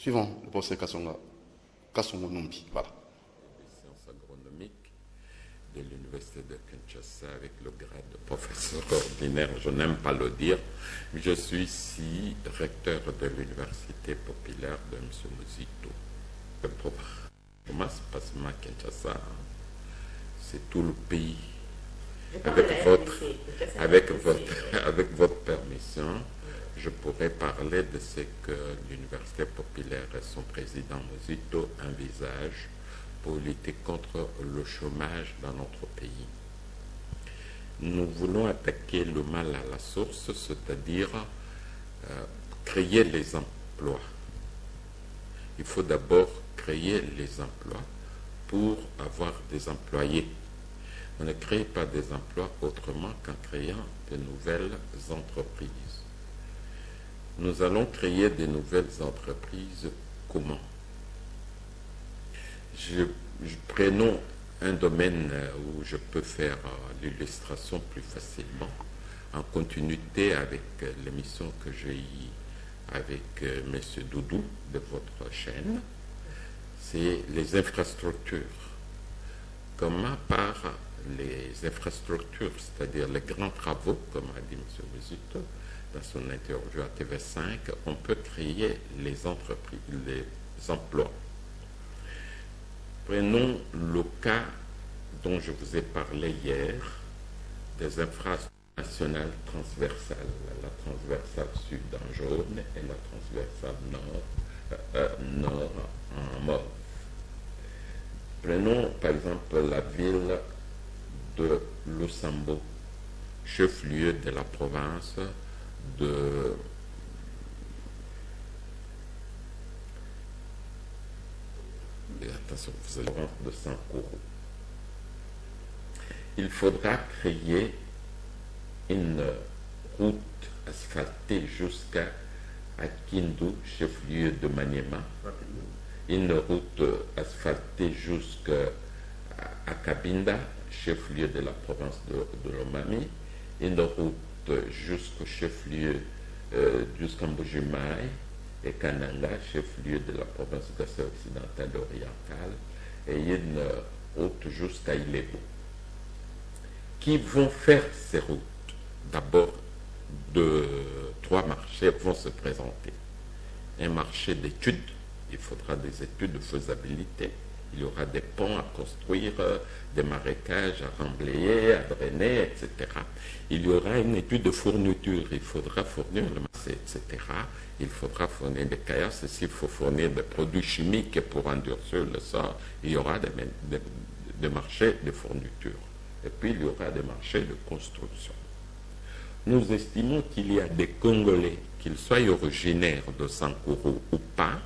Suivant le professeur Kassongo Numbi. Voilà. Des sciences agronomiques de l'Université de Kinshasa avec le grade de professeur ordinaire, je n'aime pas le dire. Je suis ici recteur de l'Université populaire de M. Muzito. Comment se passe ma Kinshasa? C'est tout le pays. Avec votre permission, je pourrais parler de ce que l'Université populaire et son président Muzito envisagent pour lutter contre le chômage dans notre pays. Nous voulons attaquer le mal à la source, c'est-à-dire créer les emplois. Il faut d'abord créer les emplois pour avoir des employés. On ne crée pas des emplois autrement qu'en créant de nouvelles entreprises. Nous allons créer de nouvelles entreprises comment? Prenons un domaine où je peux faire l'illustration plus facilement, en continuité avec l'émission que j'ai eue avec M. Doudou de votre chaîne, c'est les infrastructures. Comment par les infrastructures, c'est-à-dire les grands travaux, comme a dit M. Muzito dans son interview à TV5, on peut créer les entreprises, les emplois. Prenons le cas dont je vous ai parlé hier, des infrastructures nationales transversales, la transversale sud en jaune et la transversale nord en mauve. Prenons par exemple la ville de Lusambo, chef-lieu de la province de Sankourou. Il faudra créer une route asphaltée jusqu'à Kindu, chef-lieu de Maniema, une route asphaltée jusqu'à Kabinda, chef-lieu de la province de Lomami, une route jusqu'au chef-lieu jusqu'à Mbujimaï et Kananga, chef-lieu de la province de Gassé occidentale orientale, et une route jusqu'à Ilebo. Qui vont faire ces routes? D'abord, trois marchés vont se présenter. Un marché d'études, il faudra des études de faisabilité. Il y aura des ponts à construire, des marécages à remblayer, à drainer, etc. Il y aura une étude de fourniture. Il faudra fournir le marché, etc. Il faudra fournir des caillasses. S'il faut fournir des produits chimiques pour endurcir le sol, il y aura des marchés de fourniture. Et puis, il y aura des marchés de construction. Nous estimons qu'il y a des Congolais, qu'ils soient originaires de Sankourou ou pas,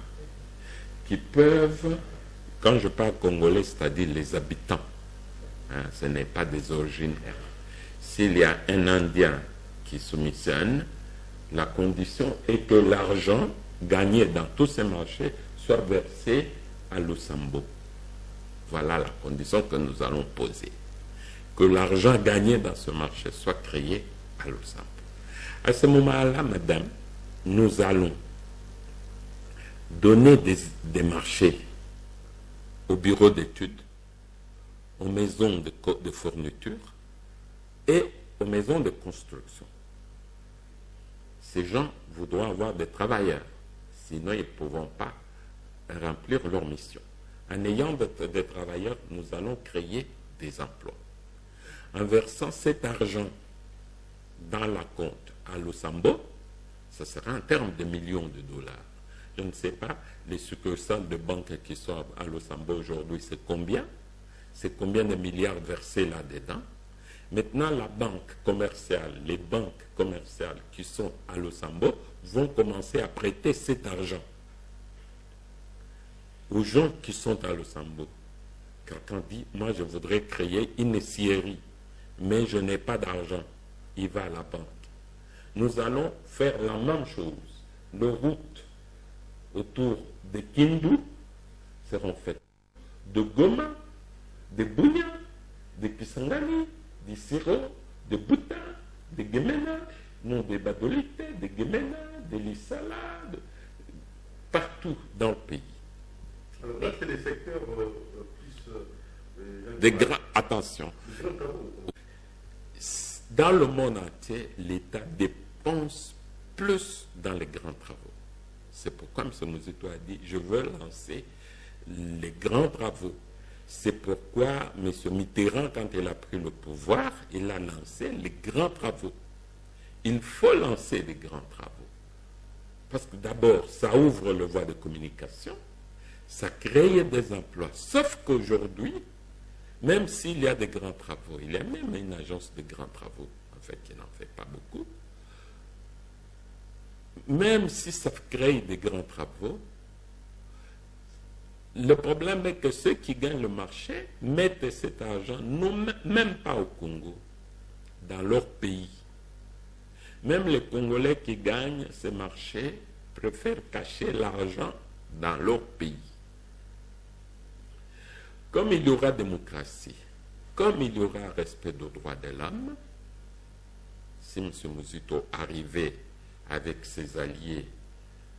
qui peuvent... Quand je parle congolais, c'est-à-dire les habitants, ce n'est pas des originaires. S'il y a un Indien qui soumissionne, la condition est que l'argent gagné dans tous ces marchés soit versé à Lusambo. Voilà la condition que nous allons poser. Que l'argent gagné dans ce marché soit créé à Lusambo. À ce moment-là, madame, nous allons donner des marchés aux bureaux d'études, aux maisons de fourniture et aux maisons de construction. Ces gens voudront avoir des travailleurs, sinon ils ne pourront pas remplir leur mission. En ayant des travailleurs, nous allons créer des emplois. En versant cet argent dans la compte à Lusambo, ce sera en termes de millions de dollars. Je ne sais pas, les succursales de banques qui sont à Lusambo aujourd'hui, c'est combien? C'est combien de milliards versés là-dedans? Maintenant, la banque commerciale, les banques commerciales qui sont à Lusambo vont commencer à prêter cet argent aux gens qui sont à Lusambo. Quelqu'un dit, moi je voudrais créer une scierie, mais je n'ai pas d'argent. Il va à la banque. Nous allons faire la même chose. Les routes autour de Kindu seront faites de Goma, de Bunia, de Kisangani, de Siro, de Buta, de Gemena, non de Badolite, de Gemena, de Lissala, partout partout dans le pays. Alors là, c'est les secteurs plus... Attention, dans le monde entier, l'État dépense plus dans les grands travaux. C'est pourquoi M. Muzito a dit, je veux lancer les grands travaux. C'est pourquoi M. Mitterrand, quand il a pris le pouvoir, il a lancé les grands travaux. Il faut lancer les grands travaux. Parce que d'abord, ça ouvre le voie de communication, ça crée des emplois. Sauf qu'aujourd'hui, même s'il y a des grands travaux, il y a même une agence de grands travaux, en fait, qui n'en fait pas beaucoup. Même si ça crée des grands travaux, le problème est que ceux qui gagnent le marché mettent cet argent, non même pas au Congo, dans leur pays. Même les Congolais qui gagnent ces marchés préfèrent cacher l'argent dans leur pays. Comme il y aura démocratie, comme il y aura respect des droits de l'homme, si M. Muzito arrivait avec ses alliés,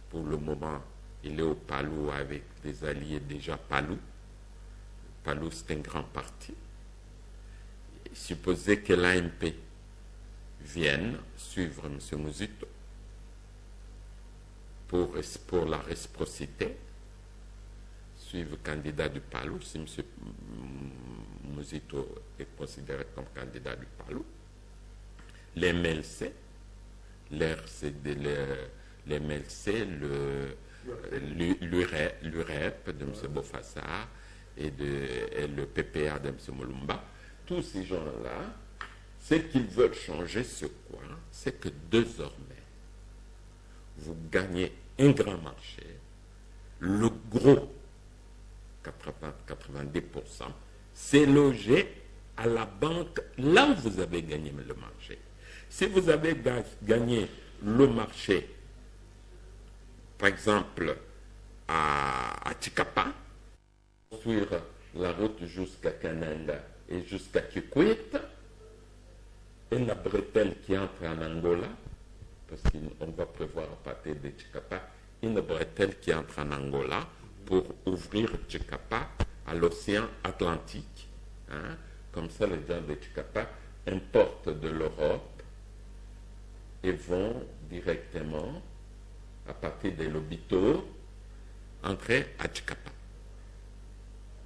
pour le moment, il est au Palou avec des alliés déjà Palou. Palou, c'est un grand parti. Supposez que l'AMP vienne suivre M. Muzito pour la réciprocité, suivre le candidat du Palou, si M. Muzito est considéré comme candidat du Palou. Les MLC, les MLC, l'UREP de M. Bofassa et le PPA de M. Molumba, tous ces gens-là, ce qu'ils veulent changer, c'est quoi? C'est que désormais, vous gagnez un grand marché, le gros, 80-90%, c'est logé à la banque là où vous avez gagné le marché. Si vous avez gagné le marché, par exemple, à Chikapa, construire la route jusqu'à Kananga et jusqu'à Kikwit, et la bretelle qui entre en Angola, parce qu'on va prévoir à partir de Chikapa, une bretelle qui entre en Angola pour ouvrir Chikapa à l'océan Atlantique. Hein? Comme ça, les gens de Chikapa importent de l'Europe et vont directement, à partir des Lobito, entrer à Chikapa.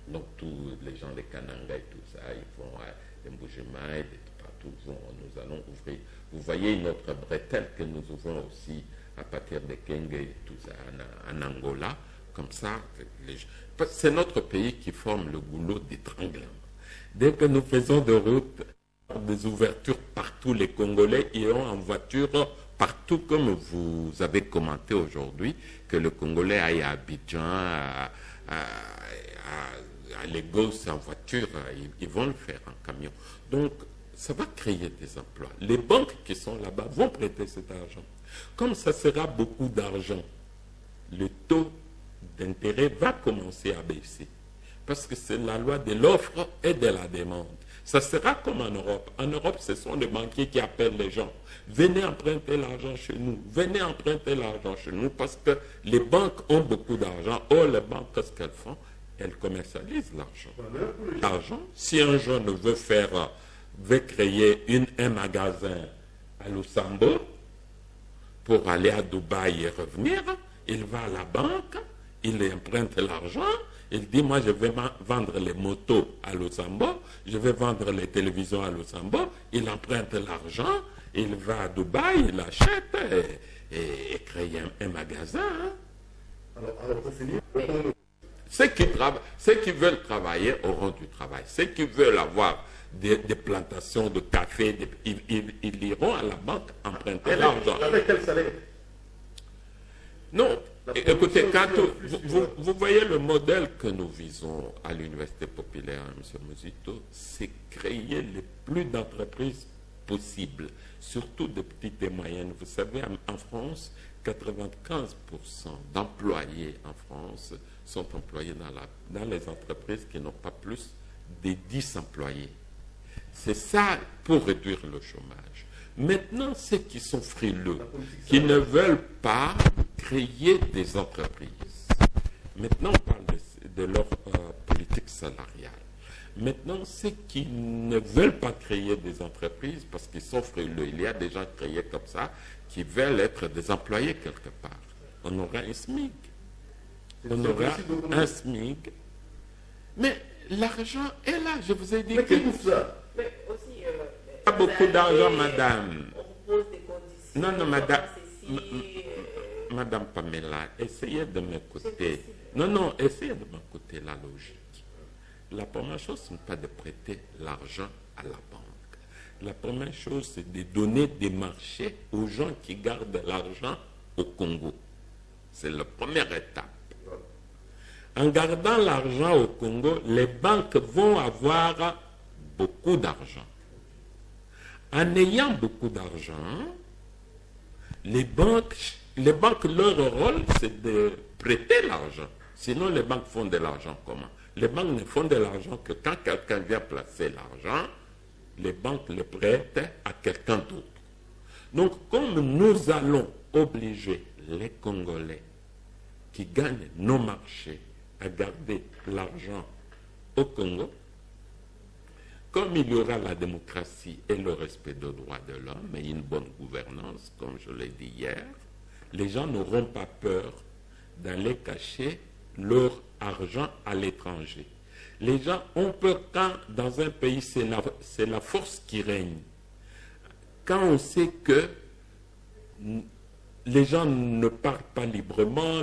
Donc tous les gens de Kananga et tout ça, ils vont à Mbujima et partout, nous allons ouvrir. Vous voyez une autre bretelle que nous ouvrons aussi à partir de Kenge et tout ça en Angola. Comme ça, c'est notre pays qui forme le goulot d'étranglement. Dès que nous faisons des routes, des ouvertures partout, les Congolais iront en voiture partout, comme vous avez commenté aujourd'hui, que le Congolais aille à Abidjan, à Lagos en voiture, ils vont le faire en camion. Donc, ça va créer des emplois. Les banques qui sont là-bas vont prêter cet argent. Comme ça sera beaucoup d'argent, le taux d'intérêt va commencer à baisser. Parce que c'est la loi de l'offre et de la demande. Ça sera comme en Europe. En Europe, ce sont les banquiers qui appellent les gens. Venez emprunter l'argent chez nous. Venez emprunter l'argent chez nous parce que les banques ont beaucoup d'argent. Or, les banques, qu'est-ce qu'elles font? Elles commercialisent l'argent. L'argent, si un jeune veut créer un magasin à Luxembourg pour aller à Dubaï et revenir, il va à la banque, il emprunte l'argent, il dit, moi je vais vendre les motos à Luxembourg, je vais vendre les télévisions à Luxembourg, il emprunte l'argent, il va à Dubaï, il achète et crée un magasin. Hein. Alors pour finir, ceux qui veulent travailler auront du travail. Ceux qui veulent avoir des plantations de café, ils iront à la banque emprunter l'argent. Avec quel salaire? Non, écoutez, quand vous voyez le modèle que nous visons à l'Université populaire, M. Muzito, c'est créer le plus d'entreprises possible, surtout de petites et moyennes. Vous savez, en France, 95% d'employés en France sont employés dans les entreprises qui n'ont pas plus de 10 employés. C'est ça pour réduire le chômage. Maintenant, ceux qui sont frileux, qui ne veulent pas créer des entreprises, Maintenant, on parle de leur politique salariale. Maintenant, ceux qui ne veulent pas créer des entreprises, parce qu'ils sont frileux, il y a des gens créés comme ça, qui veulent être des employés quelque part. On aura un SMIC. On aura un SMIC. Mais l'argent est là, je vous ai dit Mais que... qui bouffe ça? Mais aussi, Pas beaucoup d'argent, madame. On pose des conditions. Non, non, madame. Ceci, Madame Pamela, essayez de m'écouter. Non, non, essayez de m'écouter la logique. La première chose, ce n'est pas de prêter l'argent à la banque. La première chose, c'est de donner des marchés aux gens qui gardent l'argent au Congo. C'est la première étape. En gardant l'argent au Congo, les banques vont avoir beaucoup d'argent. En ayant beaucoup d'argent, les banques, leur rôle, c'est de prêter l'argent. Sinon, les banques font de l'argent comment? Les banques ne font de l'argent que quand quelqu'un vient placer l'argent, les banques le prêtent à quelqu'un d'autre. Donc, comme nous allons obliger les Congolais qui gagnent nos marchés à garder l'argent au Congo, comme il y aura la démocratie et le respect des droits de l'homme et une bonne gouvernance, comme je l'ai dit hier, les gens n'auront pas peur d'aller cacher leur argent à l'étranger. Les gens ont peur quand dans un pays c'est la force qui règne. Quand on sait que les gens ne parlent pas librement,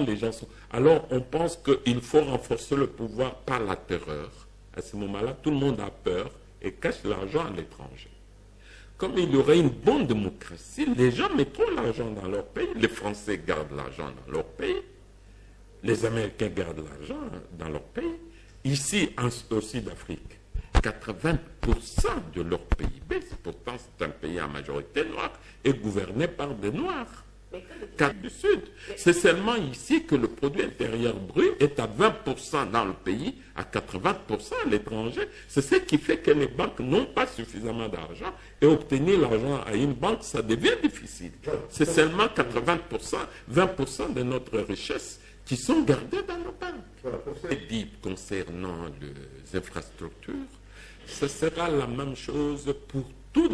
alors on pense qu'il faut renforcer le pouvoir par la terreur. À ce moment-là, tout le monde a peur et cache l'argent à l'étranger. Comme il y aurait une bonne démocratie, les gens mettront l'argent dans leur pays. Les Français gardent l'argent dans leur pays. Les Américains gardent l'argent dans leur pays. Ici, au Sud-Afrique, 80% de leur PIB, pourtant c'est un pays à majorité noire, est gouverné par des Noirs. Du Sud. C'est seulement ici que le produit intérieur brut est à 20% dans le pays, à 80% à l'étranger. C'est ce qui fait que les banques n'ont pas suffisamment d'argent et obtenir l'argent à une banque, ça devient difficile. C'est seulement 80%, 20% de notre richesse qui sont gardés dans nos banques. Et dit concernant les infrastructures, ce sera la même chose pour toutes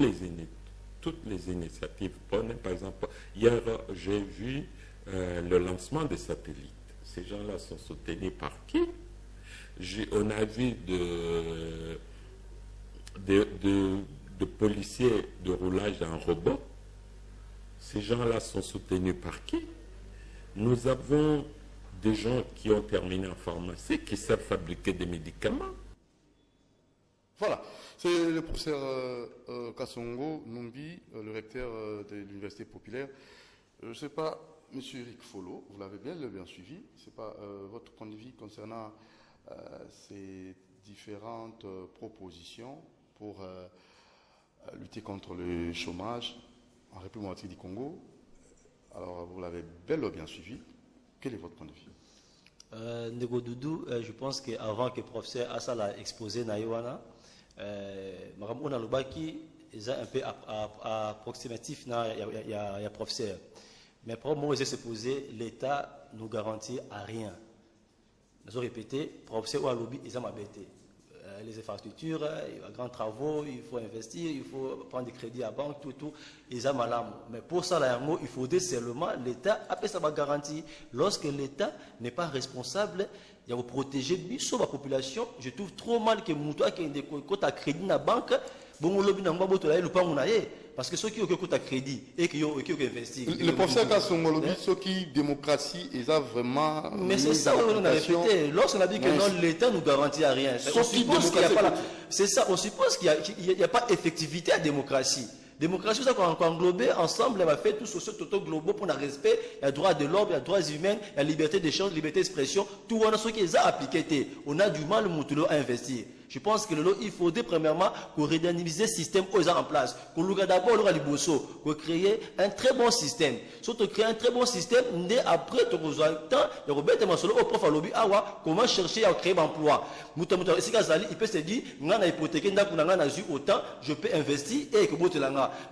les initiatives. Par exemple, hier, j'ai vu le lancement des satellites. Ces gens-là sont soutenus par qui? On a vu de policiers de roulage en robot. Ces gens-là sont soutenus par qui? Nous avons des gens qui ont terminé en pharmacie, qui savent fabriquer des médicaments. Voilà, c'est le professeur Kassongo Numbi, le recteur de l'Université populaire. Je ne sais pas, M. Eric Follo, vous l'avez bien suivi, c'est pas votre point de vue concernant ces différentes propositions pour lutter contre le chômage en République démocratique du Congo. Alors, vous l'avez bien suivi. Quel est votre point de vue? Ndeko Doudou, je pense qu'avant que le professeur Assal a exposé Naïwana, on a un peu approximatif, il y a professeur. Mais pour moi, c'est posé, l'État nous garantit à rien. Nous avons répété, professeur ou à lobby, ils ont abêté. Les infrastructures, il y a grands travaux, il faut investir, il faut prendre des crédits à banque, tout, ils ont mal. Mais pour ça, il faudrait seulement l'État, après ça va garantir. Lorsque l'État n'est pas responsable, il va protéger la population. Je trouve trop mal que Moutoua qui a des crédits dans la banque, bon, lobby n'a pas besoin de parce que ceux qui ont un crédit et qui ont investi. Le professeur Kassongo lobby, ceux qui démocratie, ils ont vraiment. Mais c'est ça qu'on a répété. Lorsqu'on a dit que non, l'État ne nous garantit à rien. C'est ça, on suppose qu'il n'y a pas effectivité à la démocratie. Démocratie, c'est ça qu'on a englobé ensemble, on va faire tout sociaux, tout globaux pour le respect, il y a droit de l'homme, il y a droits humains, il y a liberté d'échange, liberté d'expression, tout on a ce qui est appliqué. On a du mal à investir. Je pense que il faudrait premièrement qu'on redynamiser le système aux en place. Qu'on regarde d'abord le bosso, qu'on crée un très bon système. Surtout créer un très bon système, dès après, tu as le temps, il y a au prof à lobby, comment chercher à créer l'emploi. Il peut se dire, autant, je peux investir et que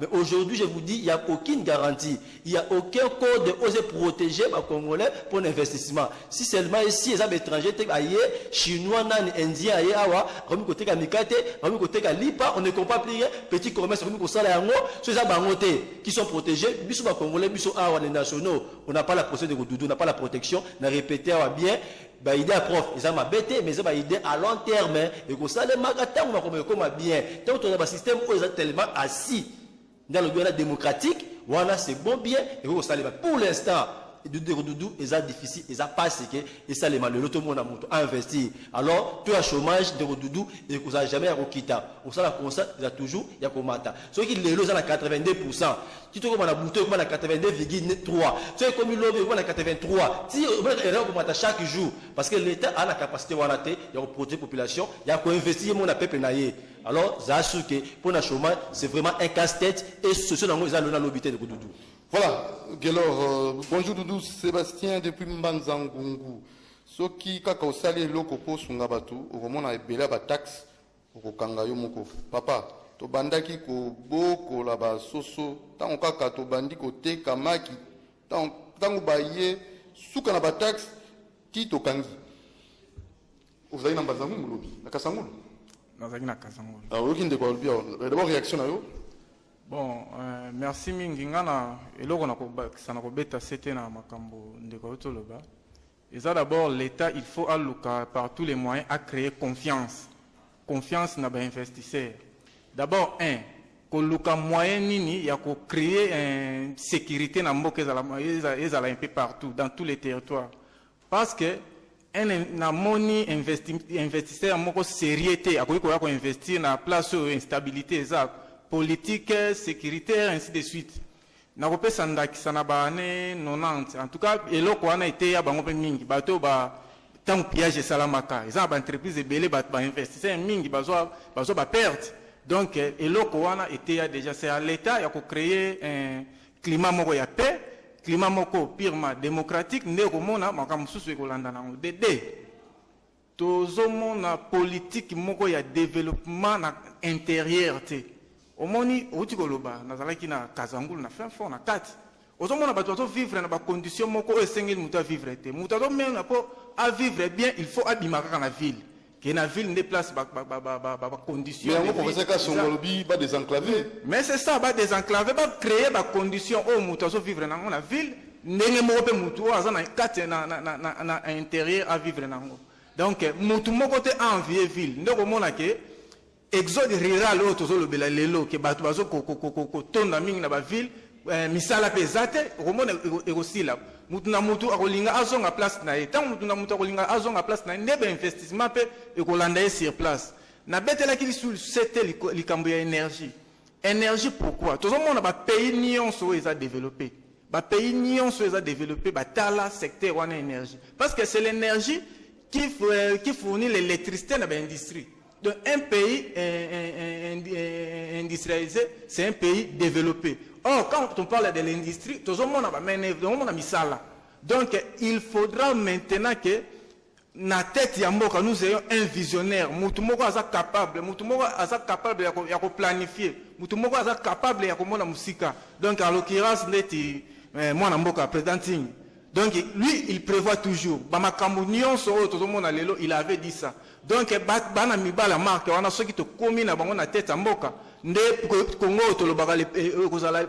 mais aujourd'hui, je vous dis, il n'y a aucune garantie. Il n'y a aucun code de oser protéger les Congolais pour l'investissement. Si seulement ici, les étrangers, Chinois, Indiens, on ne comprend plus rien. Petit commerce, qui sont protégés, les Congolais, les nationaux, on n'a pas la procédure de Doudou, on n'a pas la protection, on a répété bien. Bah, idée à prof, ils ont bêté, mais ils ont idée à long terme. Et que ça, les magatans, on a bien. Tant qu'on a un système où ils sont tellement assis dans le gouvernement démocratique, voilà, c'est bon bien. Et que ça, pour l'instant, Doudou, ils ont difficile, ils ont pas séqué, et ça, les malheureux, tout le monde a investi. Alors, tout le chômage de Doudou, et que ça n'a jamais quitté. Au sein de la constat, il y a toujours, il y a comme ça. Ceux qui les lots à 82%. Si tu as bouté, on a 82,3. Ceux qui ont mis l'eau, on a 83. Si on a chaque jour, parce que l'État a la capacité, il y a protéger la population, il y a investir, mon peuple naïe. Alors, ça a su que pour le chômage, c'est vraiment un casse-tête, et ce sont les gens qui ont l'obité de Doudou. Voilà, alors, bonjour Doudou, Sébastien depuis Mbanzangungu. Ce qui kaka osali loko po sunga batu, okomona ebela ba taxe, okokanga yo moko. Papa, to bandaki ko boko la ba soso, tango kaka to bandi ko te kamaki, tango baye suka na ba taxe, ti to kangi. Ozali na Mbanzangungu lobi, na Kasangulu. Nazali na Kasangulu. Ah, oki ndeko lobi, d'abord réaction na yo. Bon, merci mingi ngana eloko na kobeta sete na makambo ndeko otoloba. Et ça d'abord l'État il faut aluka par tous les moyens à créer confiance. Confiance na ba investisseurs. D'abord koluka moyen nini ya ko créer une sécurité na mboka ezala un peu partout dans tous les territoires. Parce que na moni investisseur moko sérieuté akoki ko investir na place instabilité ezala politique, sécuritaire, ainsi de suite. Na kopé sandaki sanabane 90. En tout cas, eloko wana été ya bango pe mingi. Bato ba tant piège salamaka. Ils ont ba entreprise belé ba investisseur mingi bazo ba perte. Donc eloko wana été ya déjà c'est à l'État ya ko créer un climat moko ya paix, climat moko purement démocratique, ndeko mona makambo susu ko landa nango. Dede. Tozomona politique moko ya développement na intérieur te. Omoni utikoloba nazalaki na Kasangulu na fin fond na kati ozomona bato bato vivre na ba condition moko esengeli muta vivre te muta do mena po a vivre bien il faut abimaka na ville que na ville ne place ba condition mais on professeur Kasongolobi ba désenclaver mais c'est ça ba désenclaver ba créer ba condition au muta so vivre na na ville ndenge moko pe mutu azana kati na intérieur à vivre nango donc mutu moko te envier ville ndoko mona ke exode rural o tozolo bela lelo ke bato bazo ko tonda mingi na ba ville misala pesate romona ekosila mutu na mutu akolinga azonga place na ye tant mutu na mutu akolinga azonga place na ndebe investissement pe ekolanda ye sur place na betela ki sur c'était likambo ya énergie pourquoi tozomona ba pays nyonso eza développé ba pays nyonso eza développé ba tala secteur wana énergie parce que c'est l'énergie qui fournit l'électricité dans l'industrie. Donc un pays industrialisé, c'est un pays développé. Or, quand on parle de l'industrie, tout le monde a mis ça là. Donc, il faudra maintenant que na tête yamboka nous ayons un visionnaire. Mutumoko asa capable de planifier. Mutumoko asa capable de komona musika. Donc, en l'occurrence, moi namboka présenting. Donc, lui, il prévoit toujours. Il avait dit ça. Donc, la marque, on a ceux qui te comminent à la tête en boca. Congo,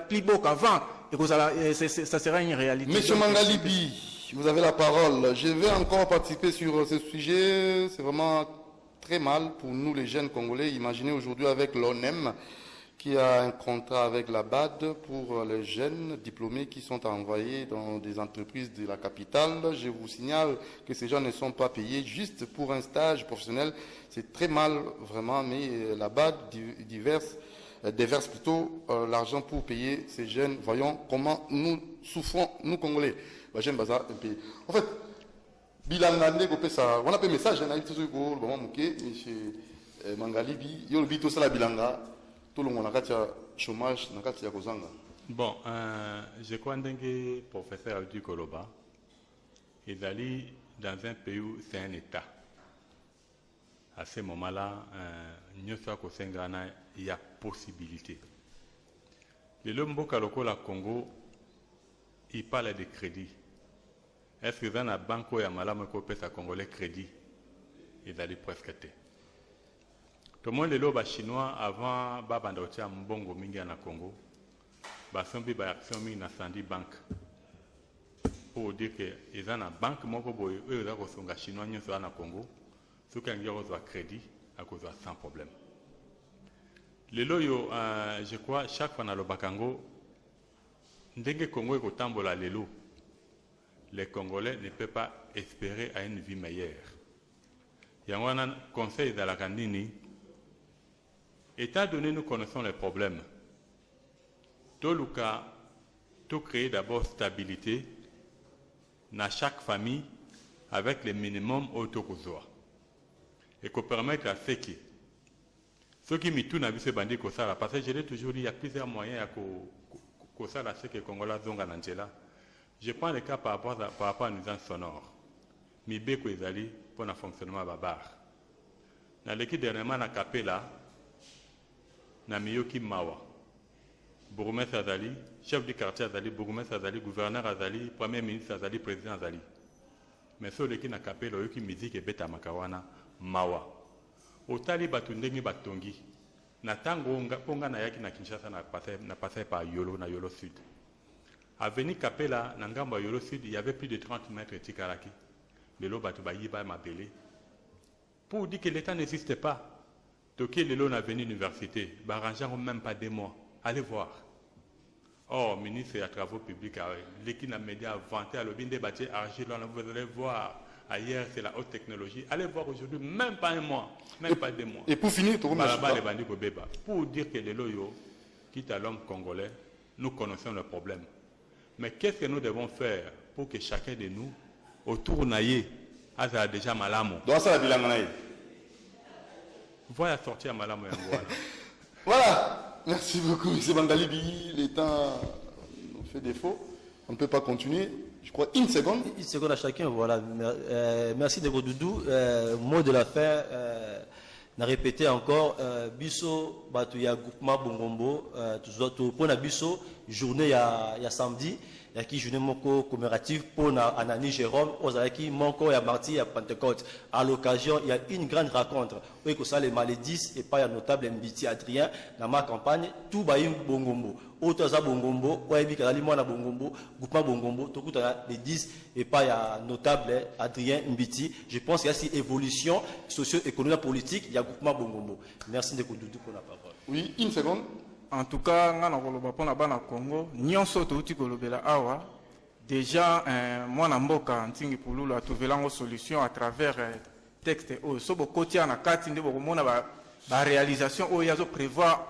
plus beau qu'avant. Ça sera une réalité. Monsieur Mangalibi, vous avez la parole. Je vais encore participer sur ce sujet. C'est vraiment très mal pour nous, les jeunes Congolais. Imaginez aujourd'hui avec l'ONEM qui a un contrat avec la BAD pour les jeunes diplômés qui sont envoyés dans des entreprises de la capitale. Je vous signale que ces gens ne sont pas payés juste pour un stage professionnel. C'est très mal, vraiment, mais la BAD déverse plutôt l'argent pour payer ces jeunes. Voyons comment nous souffrons, nous Congolais. En fait, on a un message, Mangalibi, yo le tout ça la bilanga, tout le monde a katia chômage, na katia kozanga. Bon, je crois que le professeur Abdou Koloba, il est dans un pays où c'est un État. À ce moment-là, il y a possibilité. Le Lomboka Lokola Congo, il parle de crédit. Est-ce que dans la banque où il y a malade qui peut congolais crédit? Il a dit presque tout. Tout le monde est là, chinois, avant Babandotia Mbongo Mingi na Congo, basombi ba action mingi na Sandi Bank. Pour dire que ils ont une banque, moko boy, eux ils ont un chinois nyonso na Congo, ceux qui ont un crédit à cause de sans problème. Le loyo, je crois, chaque fois dans le Bakango, ndenge Congo est au tambola lelo, les Congolais ne peuvent pas espérer à une vie meilleure. Il y a un conseil de la Kandini. Étant donné nous connaissons les problèmes, tout créer d'abord stabilité dans chaque famille avec le minimum autocozoa et qu'on permette à ceux qui m'y tournent à ce bandit comme ça, parce que je l'ai toujours dit, il y a plusieurs moyens à que ça la ce que Congolais ont en. Je prends le cas par rapport à une nuisance sonore. Mibé ko ezali pour un fonctionnement babar. Dans l'équipe dernièrement na Kapela, na Miyoki Mawa, bourgmestre Azali, chef du quartier Azali, bourgmestre Azali, gouverneur Azali, premier ministre Azali, président Azali. Mais sur l'équipe na Kapela, yoki musique et beta makawana Mawa. Otali batundenge batongi. Na tango ponga na yaki na Kinshasa na passé par Yolo na Yolo Sud. Avenue Kapela, na ngambo Yolo Sud, il y avait plus de 30 mètres tikaraki. De l'eau batubayiba mabele. Pour dire que l'État n'existe pas. Toké le lot n'a venu à l'université, barrangeant même pas 2 mois. Allez voir. Oh, ministre des Travaux publics, l'équipe n'a média a vanté à l'objet des bâtiments argile, vous allez voir. Ailleurs, c'est la haute technologie. Allez voir aujourd'hui, même pas 1 mois, même pas 2 mois. Et pour finir, pour dire que les loyaux, quitte à l'homme congolais, nous connaissons le problème. Mais qu'est-ce que nous devons faire pour que chacun de nous, autour naïe, a déjà malamo. Donc ça la bilan naïe. Voilà sortir malamo. Voilà. Merci beaucoup, M. Bangalibi. Le temps nous fait défaut. On ne peut pas continuer. Je crois 1 seconde. 1 seconde à chacun, voilà. Merci de votre doudou. Mot de la fin. Na répété encore, biso batu ya groupement Bongombo, pour na biso journée ya samedi, ya qui journée moko commémorative pour na Anani Jérôme, ozalaki moko ya martyr ya Pentecôte. À l'occasion, il y a une grande rencontre. Oui, que ça les malédis et pas ya notable Mbiti Adrien dans ma campagne, tout baïm Bongombo. Autres à Bongombo, Ouabi Kalali Mwana Bongombo, groupement Bongombo, tout les 10 et pas ya notable Adrien Mbiti. Je pense qu'il y a cette évolution socio-économique politique, il y a groupement Bongombo. Merci de Koudoudou pour la parole. Oui, 1 seconde. En tout cas, ngana koloba pona bana Congo, nyonso touti kolobela awa. Déjà, moi na mboka ntingi pululu a trouvé la solution à travers texte o sobo kotia na kati ndebo komona ba réalisation o yazo prévoir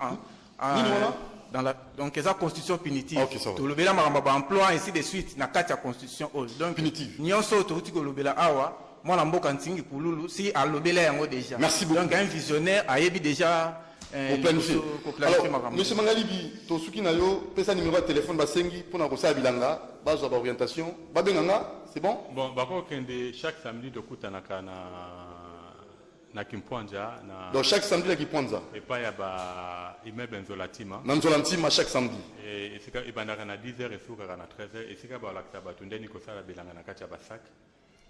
dans la donc la constitution punitive. Okay, kolobela makamba ba emploi ainsi de suite na kati ya constitution o. Donc punitive. Nyonso touti kolobela awa, moi na mboka ntingi pululu si alobela yango déjà. Merci beaucoup. Donc un visionnaire a yebi déjà pour planifier. Alors, M. Mangalibi, to suki na yo, pesa numéro de téléphone basengi pour na kosa bilanga, base de orientation, ba benganga, c'est bon? Bon, bako kende chaque samedi de kutanaka na Kimpwanja na. Donc chaque samedi na Kimpwanja. Et pas ya ba immeuble Nzolatima. Na Nzolatima chaque samedi. Et c'est quand ibandaka na 10h et soukaka na 13h et c'est quand ba lakta batundeni ko sala bilanga na kati ya basak.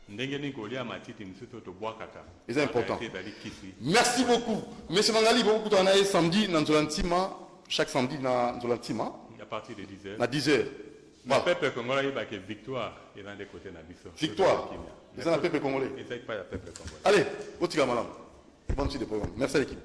C'est important. Merci beaucoup. Monsieur Mangali, beaucoup on a samedi dans Nzolantima, chaque samedi dans Nzolantima. À partir de 10h. À 10h. Le peuple congolais il y a victoire et dans les côtés nabiso. Victoire. C'est un peuple congolais. Et ça pas le peuple congolais. Allez, au tigre madame. Bonne suite de programme. Merci à l'équipe.